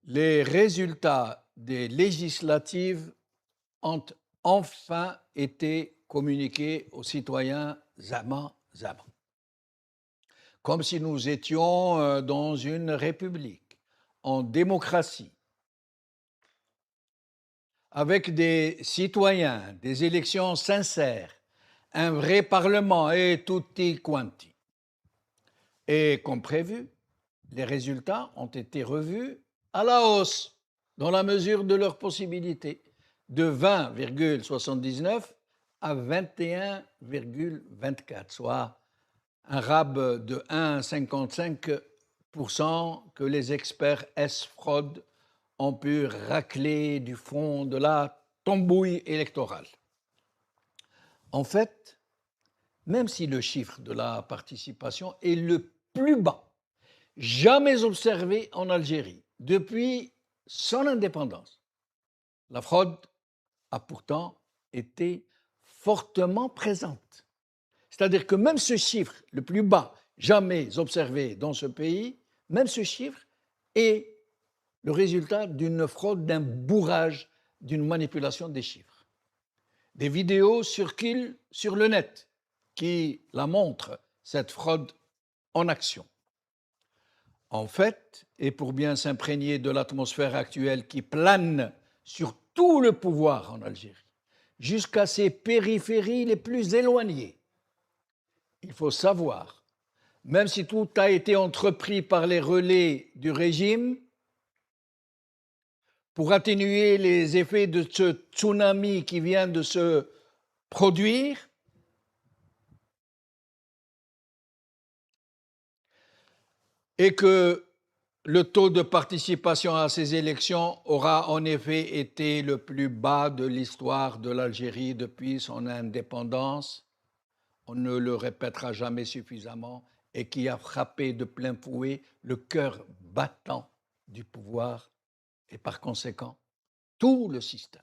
Les résultats des législatives ont enfin été communiqués aux citoyens zaman zaman, comme si nous étions dans une république, en démocratie, avec des citoyens, des élections sincères, un vrai parlement et tutti quanti. Et comme prévu, les résultats ont été revus à la hausse, dans la mesure de leurs possibilités, de 20,79 à 21,24, soit un rab de 1,55% que les experts S-Fraude ont pu racler du fond de la tambouille électorale. En fait, même si le chiffre de la participation est le plus bas jamais observé en Algérie depuis son indépendance, la fraude a pourtant été fortement présente. C'est-à-dire que même ce chiffre, le plus bas jamais observé dans ce pays, même ce chiffre est le résultat d'une fraude, d'un bourrage, d'une manipulation des chiffres. Des vidéos circulent sur le net qui la montrent, cette fraude en action. En fait, et pour bien s'imprégner de l'atmosphère actuelle qui plane sur tout le pouvoir en Algérie, jusqu'à ses périphéries les plus éloignées, il faut savoir, même si tout a été entrepris par les relais du régime pour atténuer les effets de ce tsunami qui vient de se produire, et que le taux de participation à ces élections aura en effet été le plus bas de l'histoire de l'Algérie depuis son indépendance, on ne le répétera jamais suffisamment, et qui a frappé de plein fouet le cœur battant du pouvoir et par conséquent tout le système.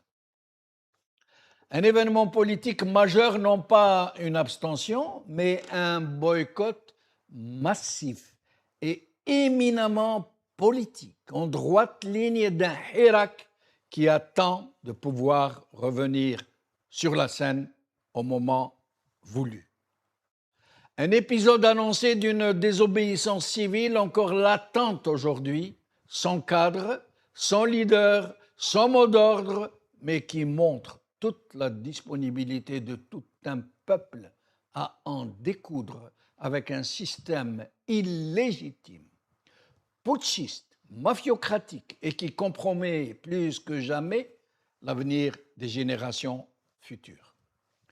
Un événement politique majeur, non pas une abstention, mais un boycott massif et éminemment politique, en droite ligne d'un Hirak qui attend de pouvoir revenir sur la scène au moment voulu. Un épisode annoncé d'une désobéissance civile encore latente aujourd'hui, sans cadre, sans leader, sans mot d'ordre, mais qui montre toute la disponibilité de tout un peuple à en découdre avec un système illégitime, putschiste, mafiocratique et qui compromet plus que jamais l'avenir des générations futures.